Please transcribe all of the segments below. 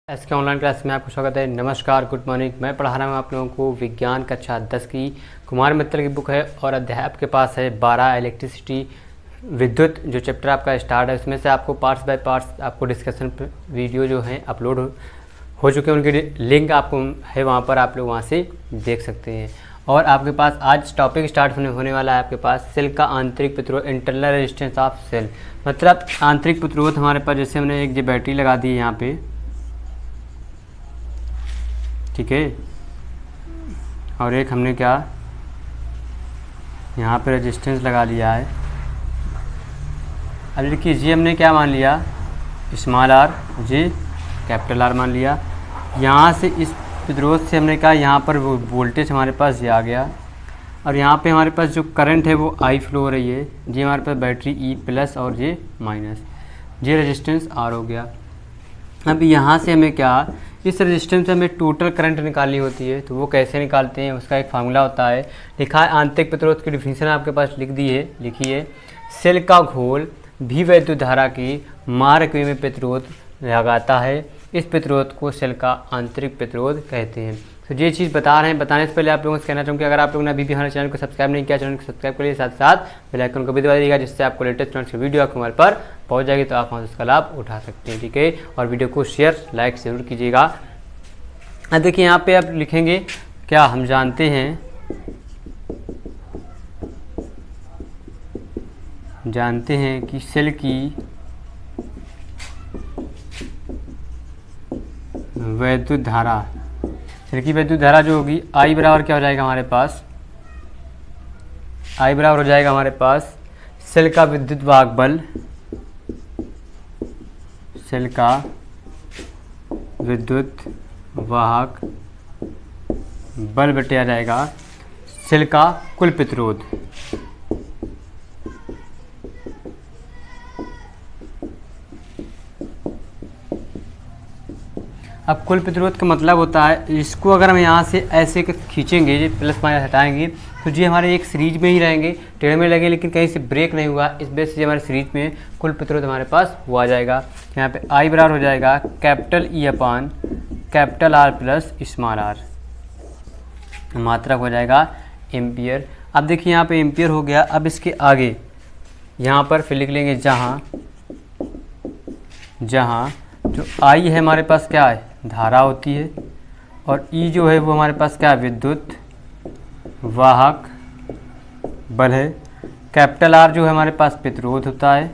SK online class में आपको स्वागत है। नमस्कार, गुड मॉर्निंग। मैं पढ़ा रहा हूँ आप लोगों को विज्ञान कक्षा 10 की कुमार मित्तल की बुक है और अध्याय आपके पास है 12 इलेक्ट्रिसिटी विद्युत। जो चैप्टर आपका स्टार्ट है उसमें से आपको पार्ट्स बाय पार्ट्स आपको डिस्कशन वीडियो जो है अपलोड हो चुके हैं, उनकी लिंक आपको है वहाँ पर, आप लोग वहाँ से देख सकते हैं। और आपके पास आज टॉपिक स्टार्ट होने वाला है आपके पास सेल का आंतरिक प्रतिरोध, इंटरनल रेजिस्टेंस ऑफ सेल। मतलब आंतरिक प्रतिरोध हमारे पास, जैसे हमने एक जो बैटरी लगा दी है यहाँ पे, ठीक है, और एक हमने क्या यहाँ पे रेजिस्टेंस लगा लिया है। अब देखिए जी हमने क्या मान लिया, स्मॉल आर, जी कैपिटल आर मान लिया। यहाँ से इस प्रतिरोध से हमने कहा यहाँ पर वो वोल्टेज हमारे पास ये आ गया और यहाँ पे हमारे पास जो करंट है वो आई फ्लो हो रही है। जी हमारे पास बैटरी ई प्लस और ये माइनस, ये रेजिस्टेंस आर हो गया। अब यहाँ से हमें क्या, इस रेजिस्टेंस से हमें टोटल करंट निकालनी होती है। तो वो कैसे निकालते हैं, उसका एक फार्मूला होता है, लिखा है आंतरिक प्रतिरोध की डिफिनीशन आपके पास लिखी है। सेल का घोल भी विद्युत धारा की मार्ग में प्रतिरोध लगाता है। इस प्रतिरोध को सेल का आंतरिक प्रतिरोध कहते हैं। तो ये चीज़ बता रहे हैं। बताने से पहले आप लोगों से कहना चाहूँगा कि अगर आप लोगों ने अभी भी हमारे चैनल को सब्सक्राइब नहीं किया, चैनल को सब्सक्राइब करिए, साथ साथ बेल आइकन को भी दबा दीजिएगा, जिससे आपको लेटेस्ट नोट्स की वीडियो आपके मोबाइल पर पहुँच जाएगी, तो आप वहाँ से उसका लाभ उठा सकते हैं, ठीक है। और वीडियो को शेयर लाइक ज़रूर कीजिएगा। अब देखिए यहाँ पे आप लिखेंगे क्या, हम जानते हैं कि सेल की वैद्युत धारा, सेल की वैद्युत धारा जो होगी आई बराबर क्या हो जाएगा हमारे पास, आई बराबर हो जाएगा हमारे पास सेल का विद्युत वाहक बल, सेल का विद्युत वाहक बल बटे आ जाएगा सेल का कुल प्रतिरोध। अब कुल प्रतिरोध का मतलब होता है, इसको अगर हम यहाँ से ऐसे खींचेंगे, ये प्लस माइनस हटाएंगे तो ये हमारे एक सीरीज में ही रहेंगे, टेढ़े में लगे, लेकिन कहीं से ब्रेक नहीं हुआ, इस बेस से हमारे सीरीज में कुल प्रतिरोध हमारे पास वो आ जाएगा। यहाँ पे आई बराबर हो जाएगा capital E upon capital R plus small R, मात्रक हो जाएगा एम्पियर। अब देखिए यहाँ पे एम्पियर हो गया। अब इसके आगे यहाँ पर फिर लिख लेंगे जहाँ जो आई है हमारे पास क्या है, धारा होती है, और ई जो है वो हमारे पास क्या है, विद्युत वाहक बल है। कैपिटल आर जो है हमारे पास प्रतिरोध होता है,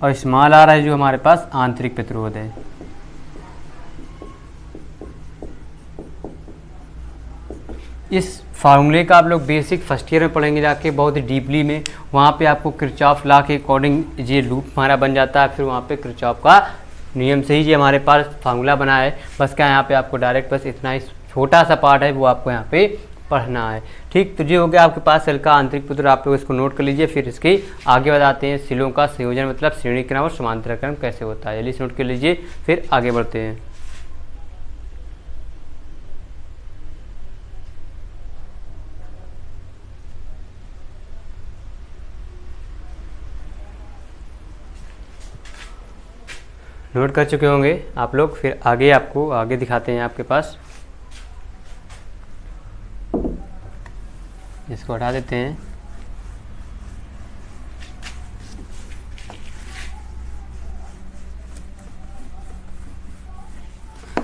और स्मॉल आर है जो हमारे पास आंतरिक प्रतिरोध है। इस फार्मूले का आप लोग बेसिक फर्स्ट ईयर में पढ़ेंगे जाके बहुत ही डीपली में। वहाँ पे आपको किरचॉफ लॉ के अकॉर्डिंग ये लूप हमारा बन जाता है। फिर वहाँ पे किरचॉफ का नियम से ही ये हमारे पास फार्मूला बना है। बस क्या यहाँ पे आपको डायरेक्ट बस इतना ही छोटा सा पार्ट है वो आपको यहाँ पे पढ़ना है, ठीक। तो ये हो गया आपके पास सेल का आंतरिक प्रतिरोध। आप लोग इसको नोट कर लीजिए। फिर इसके आगे बताते हैं सेलों का संयोजन, मतलब श्रेणी क्रम और समांतर क्रम कैसे होता है। जल्दी नोट कर लीजिए, फिर आगे बढ़ते हैं। नोट कर चुके होंगे आप लोग, फिर आगे आपको आगे दिखाते हैं। आपके पास इसको हटा देते हैं।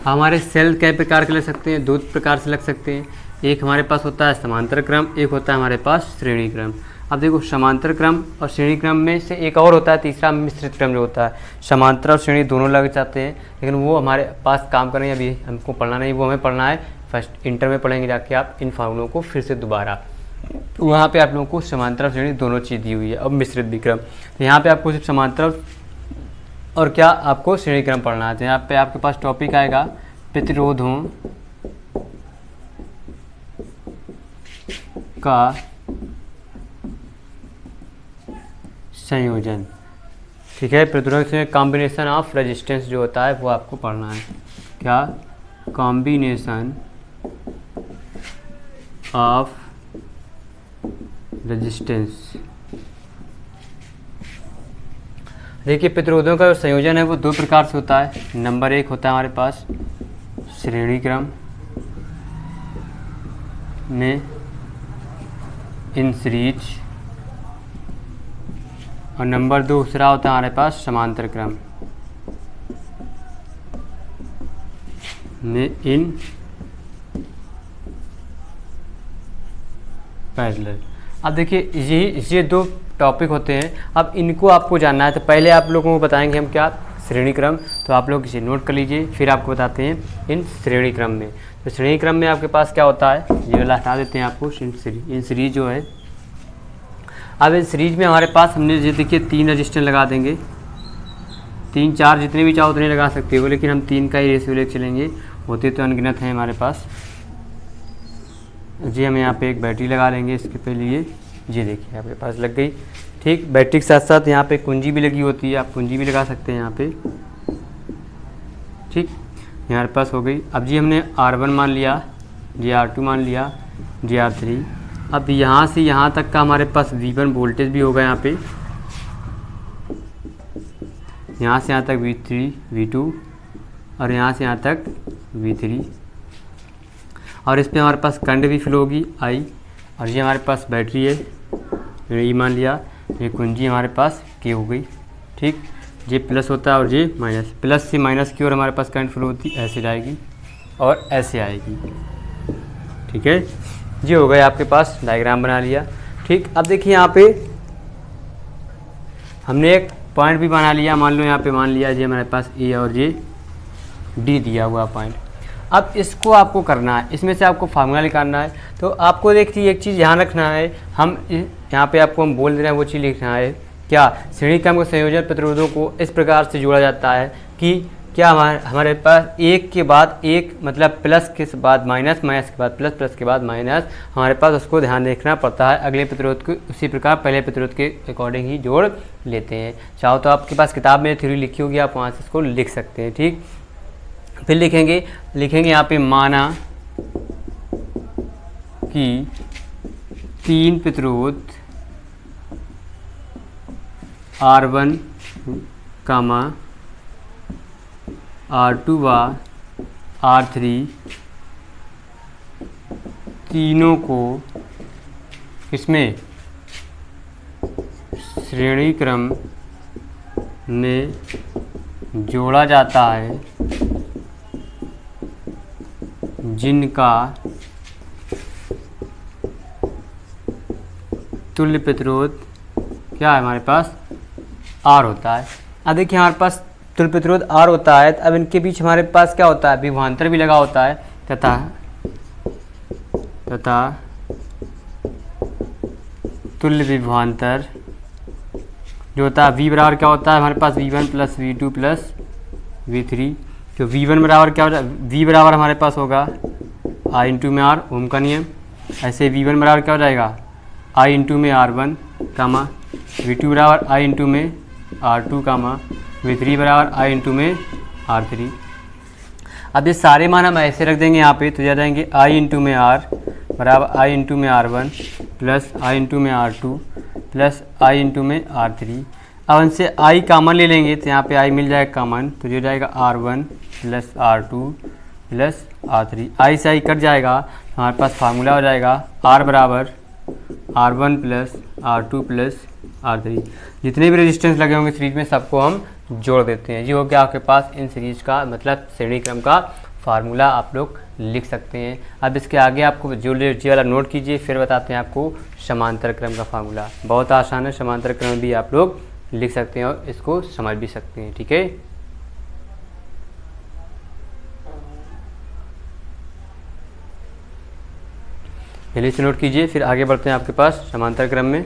हमारे सेल कई प्रकार के लग सकते हैं, दो प्रकार से लग सकते हैं। एक हमारे पास होता है समांतर क्रम, एक होता है हमारे पास श्रेणी क्रम। अब देखो समांतर क्रम और श्रेणी क्रम में से एक और होता है तीसरा, मिश्रित क्रम जो होता है। समांतर और श्रेणी दोनों लग जाते हैं, लेकिन वो हमारे पास काम करेंगे, अभी हमको पढ़ना नहीं, वो हमें पढ़ना है फर्स्ट इंटर में पढ़ेंगे जाके आप इन फार्मूलों को फिर से दोबारा। तो वहाँ पे आप लोगों को समांतर और श्रेणी दोनों चीज़ दी हुई है। अब मिश्रित विक्रम, तो यहाँ पे आपको सिर्फ समांतर और क्या आपको श्रेणी क्रम पढ़ना है। तो यहाँ पे आपके पास टॉपिक आएगा प्रतिरोधों का संयोजन, ठीक है। प्रतिरोध से कॉम्बिनेशन ऑफ रेजिस्टेंस जो होता है वो आपको पढ़ना है। क्या, कॉम्बिनेशन ऑफ रेजिस्टेंस। देखिए प्रतिरोधों का जो संयोजन है वो दो प्रकार से होता है। नंबर एक होता है हमारे पास श्रेणी क्रम में इन सीरीज, और नंबर दूसरा होता है हमारे पास समांतर क्रम में इन पैरेलल। अब देखिए ये दो टॉपिक होते हैं। अब इनको आपको जानना है तो पहले आप लोगों को बताएंगे हम क्या, श्रेणी क्रम। तो आप लोग इसे नोट कर लीजिए, फिर आपको बताते हैं इन श्रेणी क्रम में। तो श्रेणी क्रम में आपके पास क्या होता है, ये वाला हटा देते हैं आपको, इन सीरीज जो है। अब इन सीरीज में हमारे पास हमने ये देखिए 3 रजिस्टर लगा देंगे, 3 4 जितने भी चाहो उतने लगा सकते हो, लेकिन हम 3 का ही रेशियो लेकर चलेंगे, होते तो अनगिनत हैं हमारे पास। जी हम यहाँ पे एक बैटरी लगा लेंगे इसके पे लिए, ये देखिए आपके पास लग गई। ठीक, बैटरी के साथ साथ यहाँ पे कुंजी भी लगी होती है, आप कुंजी भी लगा सकते हैं यहाँ पे। ठीक, हमारे पास हो गई। अब जी हमने R1 मान लिया, जी R2 मान लिया, जी R3। अब यहाँ से यहाँ तक का हमारे पास V1 वोल्टेज भी होगा यहाँ पे, यहाँ से यहाँ तक V3 V2 और यहाँ से यहाँ तक V3, और इस पे हमारे पास करंट भी फ्लो होगी I। और ये हमारे पास बैटरी है, ये मान लिया, ये कुंजी हमारे पास K हो गई। ठीक, ये प्लस होता है और ये माइनस, प्लस से माइनस की ओर हमारे पास करंट फ्लो होती है, ऐसे जाएगी और ऐसे आएगी। ठीक है, ये हो गए आपके पास, डायग्राम बना लिया। ठीक, अब देखिए यहाँ पे हमने एक पॉइंट भी बना लिया, मान लो यहाँ पे मान लिया ये हमारे पास A और ये D दिया हुआ पॉइंट। अब इसको आपको करना है, इसमें से आपको फार्मूला निकालना है। तो आपको देखिए एक चीज़ ध्यान रखना है, हम यहाँ पे आपको हम बोल दे रहे हैं वो चीज़ लिखना है क्या, श्रेणी क्रम के संयोजन प्रतिरोधों को इस प्रकार से जोड़ा जाता है कि क्या हमारे पास एक के बाद एक, मतलब प्लस के बाद माइनस, माइनस के बाद प्लस, प्लस के बाद माइनस, हमारे पास उसको ध्यान देखना पड़ता है। अगले प्रतिरोध को उसी प्रकार पहले प्रतिरोध के अकॉर्डिंग ही जोड़ लेते हैं। चाहो तो आपके पास किताब में थ्योरी लिखी होगी, आप वहाँ से इसको लिख सकते हैं। ठीक, फिर लिखेंगे यहाँ पे माना कि 3 प्रतिरोध R1, R2 व R3 तीनों को इसमें श्रेणी क्रम में जोड़ा जाता है, जिनका तुल्य प्रतिरोध क्या है हमारे पास, R होता है। अब देखिए हमारे पास तुल्य प्रतिरोध R होता है, अब इनके बीच हमारे पास क्या होता है, विभवांतर भी लगा होता है, तथा तुल्य विभवांतर जो होता है V बराबर क्या होता है हमारे पास, V1 plus V2 plus V3। तो V1 बराबर क्या होता है, V बराबर हमारे पास होगा I इंटू में R, ओम का नियम। ऐसे V1 बराबर क्या हो जाएगा, I इंटू में R1 कामा, V2 बराबर I इंटू में R2 कामा, V3 बराबर I इंटू में R3। अब ये सारे मान हम ऐसे रख देंगे यहाँ पे, तो जा जाएंगे I इंटू में R बराबर I इंटू में R1 प्लस I इंटू में R2 प्लस I इंटू में R3। अब इनसे I कॉमन ले लेंगे तो यहाँ पे I मिल जाएगा कॉमन, तो जो जाएगा R1 plus R2 plus R3। I से I कट जाएगा, हमारे पास फार्मूला हो जाएगा R बराबर R1 plus R2 plus R3। जितने भी रेजिस्टेंस लगे होंगे सीरीज में सबको हम जोड़ देते हैं। ये हो गया आपके पास इन सीरीज का मतलब श्रेणी क्रम का फार्मूला, आप लोग लिख सकते हैं। अब इसके आगे आपको जो जी वाला नोट कीजिए, फिर बताते हैं आपको समांतर क्रम का फार्मूला। बहुत आसान है, समांतर क्रम भी आप लोग लिख सकते हैं और इसको समझ भी सकते हैं। ठीक है, पहले से नोट कीजिए, फिर आगे बढ़ते हैं आपके पास समांतर क्रम में।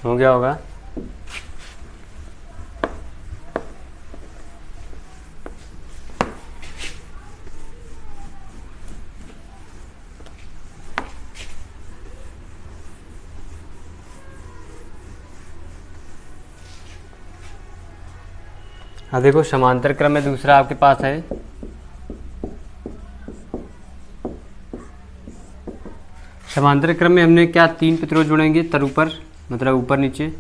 हो गया होगा। हाँ देखो, समांतर क्रम में दूसरा आपके पास है, समांतर क्रम में हमने क्या 3 प्रतिरोध जोड़ेंगे तर ऊपर, मतलब ऊपर नीचे।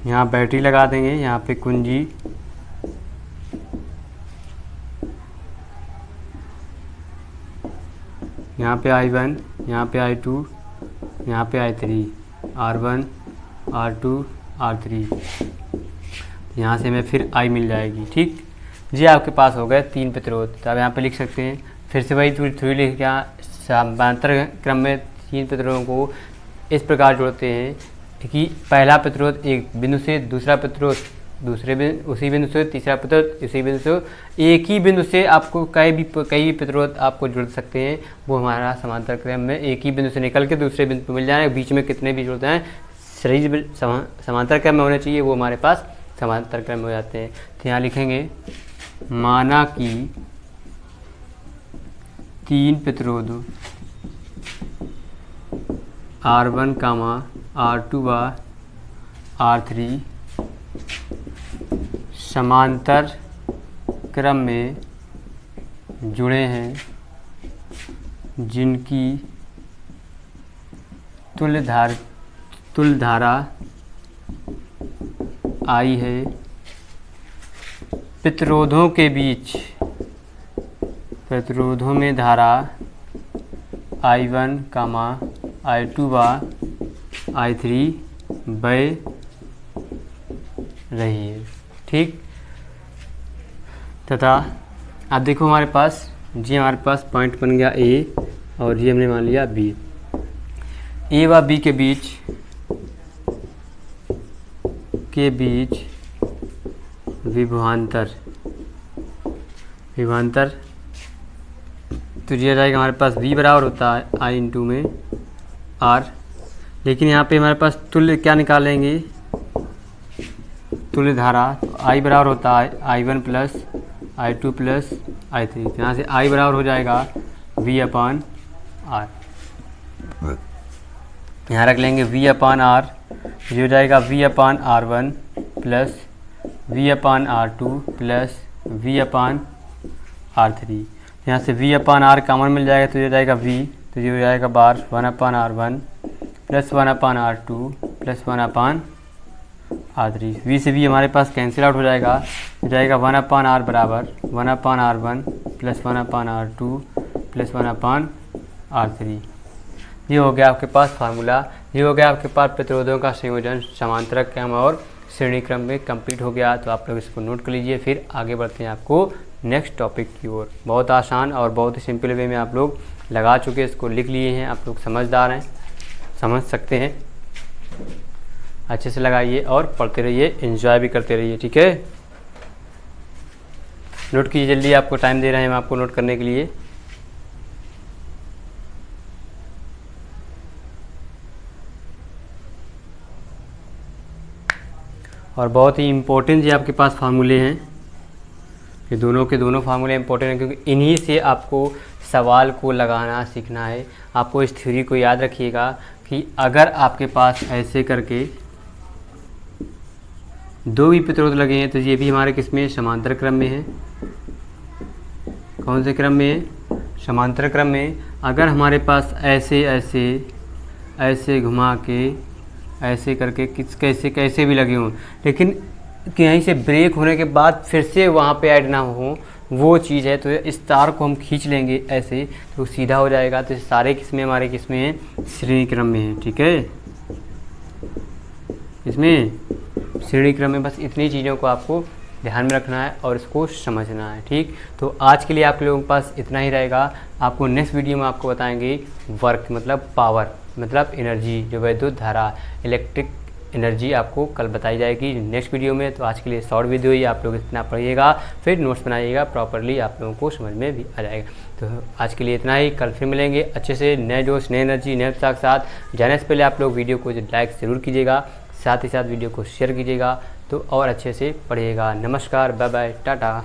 यहाँ बैटरी लगा देंगे, यहाँ पे कुंजी, यहाँ पे I1, यहाँ पे I2, यहाँ पे I3, R1, R2, R3, यहाँ से हमें फिर I मिल जाएगी। ठीक, ये आपके पास हो गए 3 प्रतिरोध। तो आप यहाँ पे लिख सकते हैं, फिर से वही थोड़ी लिख के यहाँ समांतर क्रम में 3 प्रतिरोधों को इस प्रकार जोड़ते हैं कि पहला प्रतिरोध एक बिंदु से, दूसरा प्रतिरोध दूसरे बिंदु, उसी बिंदु से, तीसरा प्रतिरोध इसी बिंदु से, एक ही बिंदु से आपको कई भी प्रतिरोध आपको जुड़ सकते हैं। वो हमारा समांतर क्रम में एक ही बिंदु से निकल के दूसरे बिंदु पर मिल जाए, बीच में कितने भी जुड़ते हैं शरीर समांतर क्रम में होने चाहिए, वो हमारे पास समांतर क्रम में हो जाते हैं। तो यहाँ लिखेंगे, माना कि 3 प्रतिरोध R1, R2 व R3 समांतर क्रम में जुड़े हैं, जिनकी तुल्य धारा I है। प्रतिरोधों के बीच, प्रतिरोधों में धारा I1, I2 व I3 बह रही है। ठीक, तथा आप देखो हमारे पास हमारे पास पॉइंट बन गया A, और ये हमने मान लिया B। A व B के बीच विभवांतर तो ये जाएगा हमारे पास V बराबर होता है I इंटू में R, लेकिन यहाँ पे हमारे पास तुल्य क्या निकालेंगे, तुल्य धारा। तो I बराबर होता है I1 plus I2 plus I3। तो यहाँ से I बराबर हो जाएगा V/R। यहाँ रख लेंगे V/R, ये हो जाएगा V/R1 plus V/R2 plus V/R3। यहाँ से V/R कॉमन मिल जाएगा, तो ये हो जाएगा V, तो ये हो जाएगा बार 1/R1 plus 1/R2 plus 1/R3। V से V हमारे पास कैंसिल आउट हो जाएगा, हो जाएगा 1/R बराबर 1/R1 plus 1/R2 plus 1/R3। ये हो गया आपके पास फार्मूला, ये हो गया आपके पास प्रतिरोधों का संयोजन समांतर क्रम और श्रेणी क्रम में कंप्लीट हो गया। तो आप लोग इसको नोट कर लीजिए, फिर आगे बढ़ते हैं आपको नेक्स्ट टॉपिक की ओर। बहुत आसान और बहुत ही सिंपल वे में आप लोग लगा चुके, इसको लिख लिए हैं, आप लोग समझदार हैं, समझ सकते हैं। अच्छे से लगाइए और पढ़ते रहिए, एंजॉय भी करते रहिए। ठीक है, नोट कीजिए जल्दी, आपको टाइम दे रहे हैं हम आपको नोट करने के लिए। और बहुत ही इम्पोर्टेंट ये आपके पास फार्मूले हैं, ये दोनों के दोनों फार्मूले इम्पोर्टेंट हैं, क्योंकि इन्हीं से आपको सवाल को लगाना सीखना है। आपको इस थ्योरी को याद रखिएगा कि अगर आपके पास ऐसे करके 2 भी प्रतिरोध लगे हैं, तो ये भी हमारे किस में, समांतर क्रम में है। कौन से क्रम में है, समांतर क्रम में। अगर हमारे पास ऐसे घुमा के ऐसे करके कैसे भी लगे हों, लेकिन कहीं से ब्रेक होने के बाद फिर से वहाँ पे ऐड ना हो, वो चीज़ है। तो इस तार को हम खींच लेंगे ऐसे, तो सीधा हो जाएगा। तो सारे किस्में हमारे किस्में हैं, श्रेणी क्रम में हैं। ठीक है, इसमें श्रेणी क्रम में बस इतनी चीज़ों को आपको ध्यान में रखना है और इसको समझना है। ठीक, तो आज के लिए आप लोगों के पास इतना ही रहेगा। आपको नेक्स्ट वीडियो में आपको बताएंगे वर्क मतलब पावर, मतलब एनर्जी, जो विद्युत धारा, इलेक्ट्रिक एनर्जी आपको कल बताई जाएगी नेक्स्ट वीडियो में। तो आज के लिए शॉर्ट वीडियो ही, आप लोग इतना पढ़िएगा, फिर नोट्स बनाइएगा प्रॉपरली, आप लोगों को समझ में भी आ जाएगा। तो आज के लिए इतना ही, कल फिर मिलेंगे अच्छे से नए जोश, नए एनर्जी, नए उत्साह के साथ। जाने से पहले आप लोग वीडियो को लाइक ज़रूर कीजिएगा, साथ ही साथ वीडियो को शेयर कीजिएगा, तो और अच्छे से पढ़िएगा। नमस्कार, बाय बाय, टाटा।